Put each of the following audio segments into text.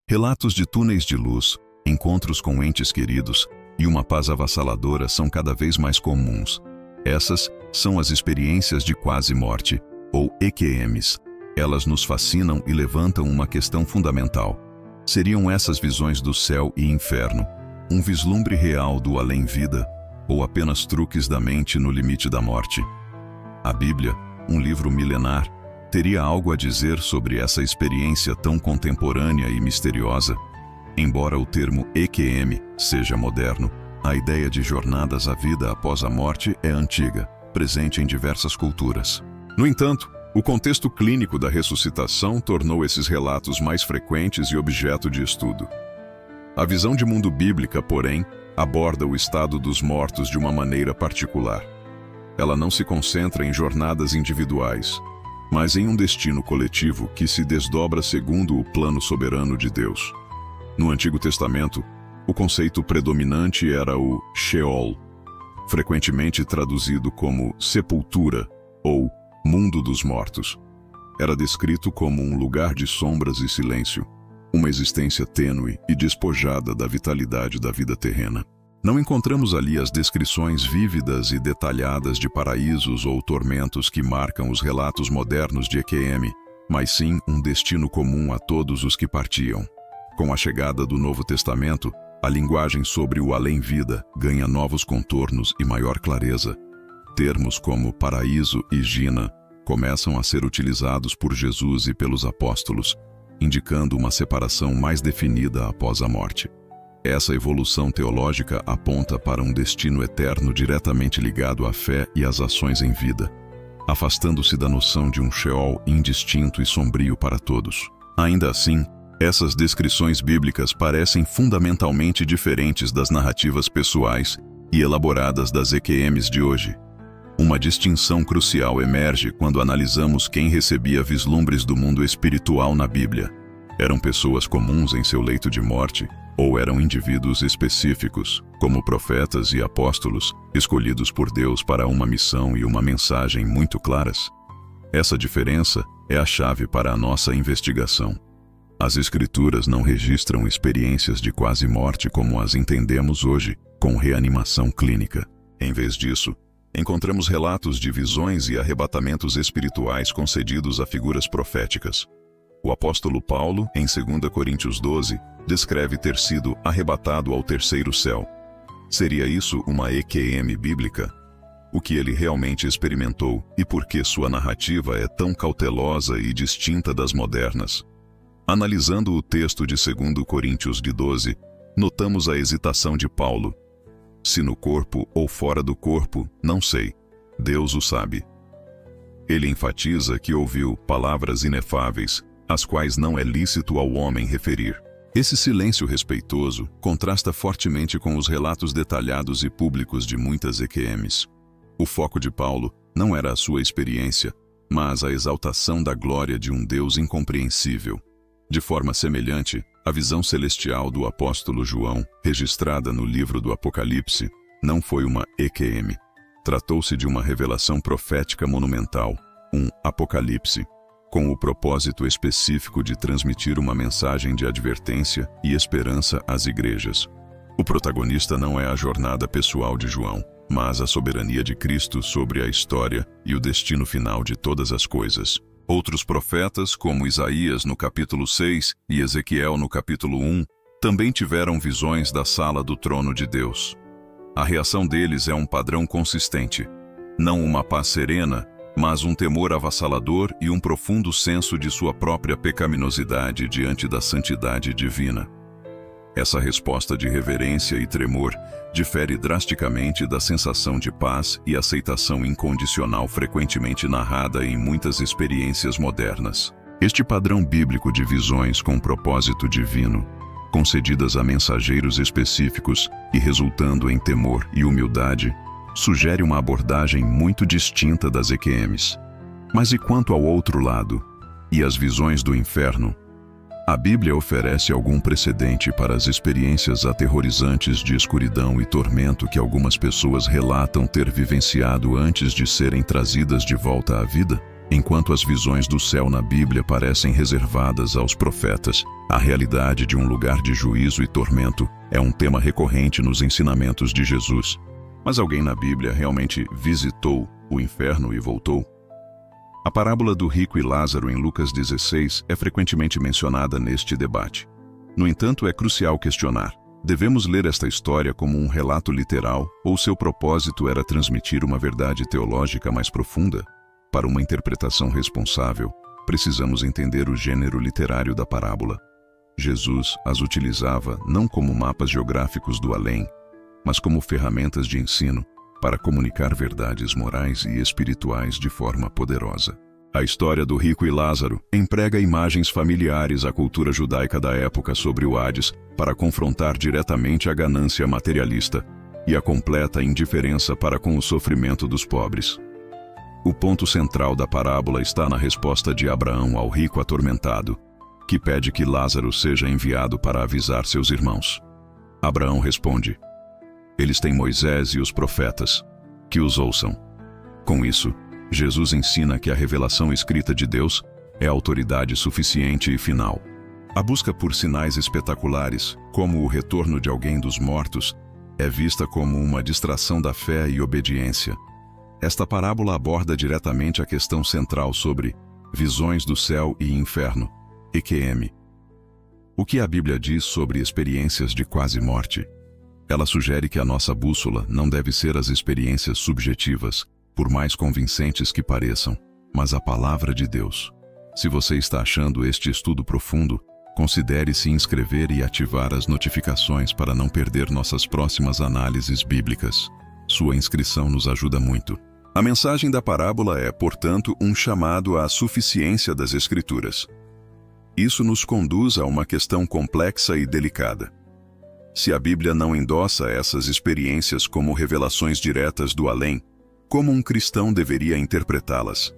Relatos de túneis de luz, encontros com entes queridos e uma paz avassaladora são cada vez mais comuns. Essas são as experiências de quase morte, ou EQMs. Elas nos fascinam e levantam uma questão fundamental. Seriam essas visões do céu e inferno um vislumbre real do além-vida ou apenas truques da mente no limite da morte? A Bíblia, um livro milenar, teria algo a dizer sobre essa experiência tão contemporânea e misteriosa? Embora o termo EQM seja moderno, a ideia de jornadas à vida após a morte é antiga, presente em diversas culturas. No entanto, o contexto clínico da ressuscitação tornou esses relatos mais frequentes e objeto de estudo. A visão de mundo bíblica, porém, aborda o estado dos mortos de uma maneira particular. Ela não se concentra em jornadas individuais, mas em um destino coletivo que se desdobra segundo o plano soberano de Deus. No Antigo Testamento, o conceito predominante era o Sheol, frequentemente traduzido como sepultura ou mundo dos mortos. Era descrito como um lugar de sombras e silêncio, uma existência tênue e despojada da vitalidade da vida terrena. Não encontramos ali as descrições vívidas e detalhadas de paraísos ou tormentos que marcam os relatos modernos de EQM, mas sim um destino comum a todos os que partiam. Com a chegada do Novo Testamento, a linguagem sobre o além-vida ganha novos contornos e maior clareza. Termos como paraíso e Jina começam a ser utilizados por Jesus e pelos apóstolos, indicando uma separação mais definida após a morte. Essa evolução teológica aponta para um destino eterno diretamente ligado à fé e às ações em vida, afastando-se da noção de um Sheol indistinto e sombrio para todos. Ainda assim, essas descrições bíblicas parecem fundamentalmente diferentes das narrativas pessoais e elaboradas das EQMs de hoje. Uma distinção crucial emerge quando analisamos quem recebia vislumbres do mundo espiritual na Bíblia. Eram pessoas comuns em seu leito de morte, ou eram indivíduos específicos, como profetas e apóstolos, escolhidos por Deus para uma missão e uma mensagem muito claras? Essa diferença é a chave para a nossa investigação. As Escrituras não registram experiências de quase morte como as entendemos hoje, com reanimação clínica. Em vez disso, encontramos relatos de visões e arrebatamentos espirituais concedidos a figuras proféticas. O apóstolo Paulo, em 2 Coríntios 12, descreve ter sido arrebatado ao terceiro céu. Seria isso uma EQM bíblica? O que ele realmente experimentou e por que sua narrativa é tão cautelosa e distinta das modernas? Analisando o texto de 2 Coríntios 12, notamos a hesitação de Paulo. Se no corpo ou fora do corpo, não sei. Deus o sabe. Ele enfatiza que ouviu palavras inefáveis, as quais não é lícito ao homem referir. Esse silêncio respeitoso contrasta fortemente com os relatos detalhados e públicos de muitas EQMs. O foco de Paulo não era a sua experiência, mas a exaltação da glória de um Deus incompreensível. De forma semelhante, a visão celestial do apóstolo João, registrada no livro do Apocalipse, não foi uma EQM. Tratou-se de uma revelação profética monumental, um apocalipse, com o propósito específico de transmitir uma mensagem de advertência e esperança às igrejas. O protagonista não é a jornada pessoal de João, mas a soberania de Cristo sobre a história e o destino final de todas as coisas. Outros profetas, como Isaías no capítulo 6 e Ezequiel no capítulo 1, também tiveram visões da sala do trono de Deus. A reação deles é um padrão consistente. Não uma paz serena, mas um temor avassalador e um profundo senso de sua própria pecaminosidade diante da santidade divina. Essa resposta de reverência e tremor difere drasticamente da sensação de paz e aceitação incondicional frequentemente narrada em muitas experiências modernas. Este padrão bíblico de visões com propósito divino, concedidas a mensageiros específicos e resultando em temor e humildade, sugere uma abordagem muito distinta das EQMs. Mas e quanto ao outro lado, e as visões do inferno? A Bíblia oferece algum precedente para as experiências aterrorizantes de escuridão e tormento que algumas pessoas relatam ter vivenciado antes de serem trazidas de volta à vida? Enquanto as visões do céu na Bíblia parecem reservadas aos profetas, a realidade de um lugar de juízo e tormento é um tema recorrente nos ensinamentos de Jesus. Mas alguém na Bíblia realmente visitou o inferno e voltou? A parábola do rico e Lázaro em Lucas 16 é frequentemente mencionada neste debate. No entanto, é crucial questionar: devemos ler esta história como um relato literal ou seu propósito era transmitir uma verdade teológica mais profunda? Para uma interpretação responsável, precisamos entender o gênero literário da parábola. Jesus as utilizava não como mapas geográficos do além, mas como ferramentas de ensino para comunicar verdades morais e espirituais de forma poderosa. A história do rico e Lázaro emprega imagens familiares à cultura judaica da época sobre o Hades para confrontar diretamente a ganância materialista e a completa indiferença para com o sofrimento dos pobres. O ponto central da parábola está na resposta de Abraão ao rico atormentado, que pede que Lázaro seja enviado para avisar seus irmãos. Abraão responde: eles têm Moisés e os profetas, que os ouçam. Com isso, Jesus ensina que a revelação escrita de Deus é autoridade suficiente e final. A busca por sinais espetaculares, como o retorno de alguém dos mortos, é vista como uma distração da fé e obediência. Esta parábola aborda diretamente a questão central sobre visões do céu e inferno, EQM. O que a Bíblia diz sobre experiências de quase morte? Ela sugere que a nossa bússola não deve ser as experiências subjetivas, por mais convincentes que pareçam, mas a palavra de Deus. Se você está achando este estudo profundo, considere se inscrever e ativar as notificações para não perder nossas próximas análises bíblicas. Sua inscrição nos ajuda muito. A mensagem da parábola é, portanto, um chamado à suficiência das Escrituras. Isso nos conduz a uma questão complexa e delicada. Se a Bíblia não endossa essas experiências como revelações diretas do além, como um cristão deveria interpretá-las?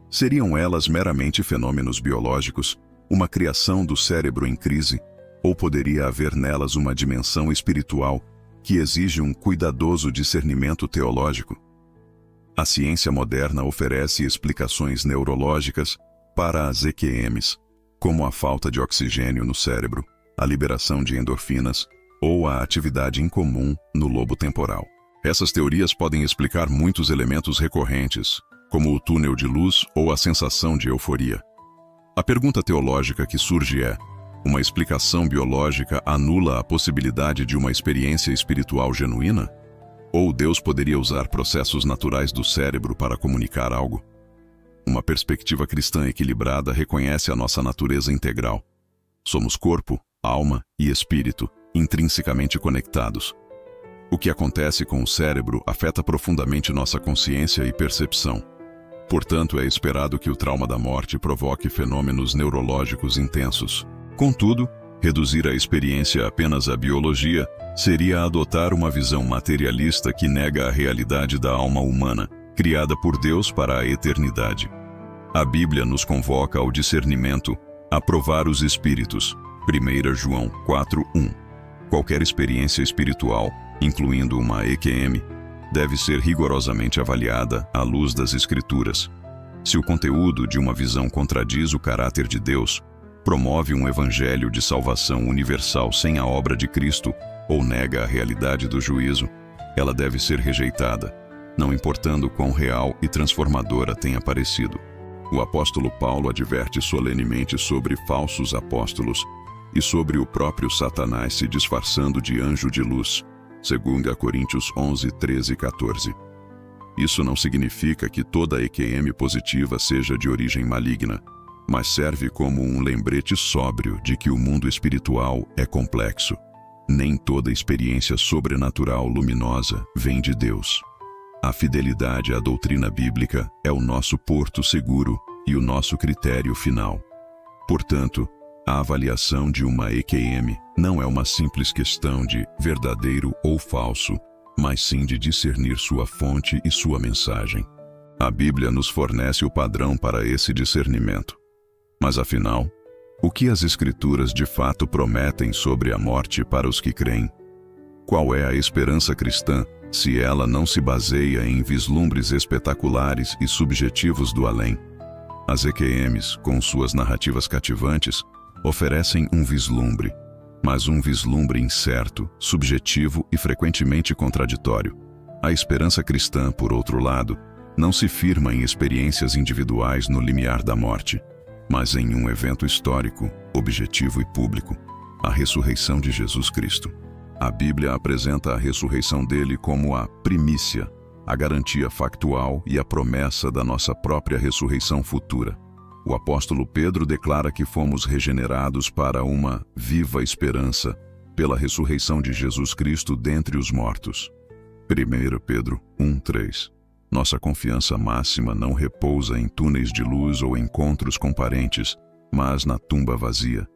Seriam elas meramente fenômenos biológicos, uma criação do cérebro em crise, ou poderia haver nelas uma dimensão espiritual que exige um cuidadoso discernimento teológico? A ciência moderna oferece explicações neurológicas para as EQMs, como a falta de oxigênio no cérebro, a liberação de endorfinas ou a atividade incomum no lobo temporal. Essas teorias podem explicar muitos elementos recorrentes, como o túnel de luz ou a sensação de euforia. A pergunta teológica que surge é: uma explicação biológica anula a possibilidade de uma experiência espiritual genuína? Ou Deus poderia usar processos naturais do cérebro para comunicar algo? Uma perspectiva cristã equilibrada reconhece a nossa natureza integral. Somos corpo, alma e espírito, intrinsecamente conectados. O que acontece com o cérebro afeta profundamente nossa consciência e percepção. Portanto, é esperado que o trauma da morte provoque fenômenos neurológicos intensos. Contudo, reduzir a experiência apenas à biologia seria adotar uma visão materialista que nega a realidade da alma humana, criada por Deus para a eternidade. A Bíblia nos convoca ao discernimento, a provar os espíritos. 1 João 4:1. Qualquer experiência espiritual, incluindo uma EQM, deve ser rigorosamente avaliada à luz das Escrituras. Se o conteúdo de uma visão contradiz o caráter de Deus, promove um evangelho de salvação universal sem a obra de Cristo ou nega a realidade do juízo, ela deve ser rejeitada, não importando quão real e transformadora tenha parecido. O apóstolo Paulo adverte solenemente sobre falsos apóstolos e sobre o próprio Satanás se disfarçando de anjo de luz, 2 Coríntios 11, 13 e 14. Isso não significa que toda EQM positiva seja de origem maligna, mas serve como um lembrete sóbrio de que o mundo espiritual é complexo. Nem toda experiência sobrenatural luminosa vem de Deus. A fidelidade à doutrina bíblica é o nosso porto seguro e o nosso critério final. Portanto, a avaliação de uma EQM não é uma simples questão de verdadeiro ou falso, mas sim de discernir sua fonte e sua mensagem. A Bíblia nos fornece o padrão para esse discernimento. Mas afinal, o que as Escrituras de fato prometem sobre a morte para os que creem? Qual é a esperança cristã se ela não se baseia em vislumbres espetaculares e subjetivos do além? As EQMs, com suas narrativas cativantes, oferecem um vislumbre, mas um vislumbre incerto, subjetivo e frequentemente contraditório. A esperança cristã, por outro lado, não se firma em experiências individuais no limiar da morte, mas em um evento histórico, objetivo e público, a ressurreição de Jesus Cristo. A Bíblia apresenta a ressurreição dele como a primícia, a garantia factual e a promessa da nossa própria ressurreição futura. O apóstolo Pedro declara que fomos regenerados para uma viva esperança pela ressurreição de Jesus Cristo dentre os mortos. 1 Pedro 1:3. Nossa confiança máxima não repousa em túneis de luz ou encontros com parentes, mas na tumba vazia.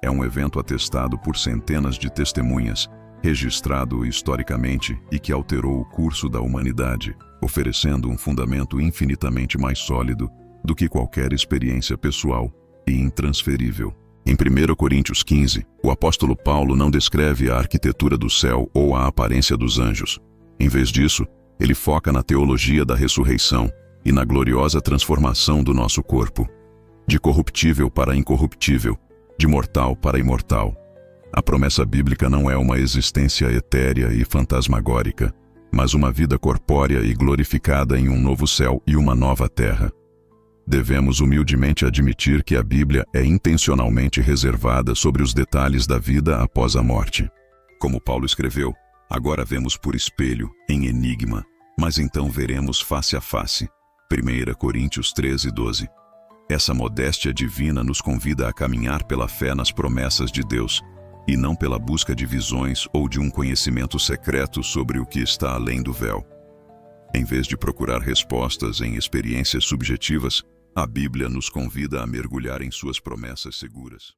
É um evento atestado por centenas de testemunhas, registrado historicamente e que alterou o curso da humanidade, oferecendo um fundamento infinitamente mais sólido do que qualquer experiência pessoal e intransferível. Em 1 Coríntios 15, o apóstolo Paulo não descreve a arquitetura do céu ou a aparência dos anjos. Em vez disso, ele foca na teologia da ressurreição e na gloriosa transformação do nosso corpo, de corruptível para incorruptível, de mortal para imortal. A promessa bíblica não é uma existência etérea e fantasmagórica, mas uma vida corpórea e glorificada em um novo céu e uma nova terra. Devemos humildemente admitir que a Bíblia é intencionalmente reservada sobre os detalhes da vida após a morte. Como Paulo escreveu, agora vemos por espelho, em enigma, mas então veremos face a face. 1 Coríntios 13:12. Essa modéstia divina nos convida a caminhar pela fé nas promessas de Deus, e não pela busca de visões ou de um conhecimento secreto sobre o que está além do véu. Em vez de procurar respostas em experiências subjetivas, a Bíblia nos convida a mergulhar em suas promessas seguras.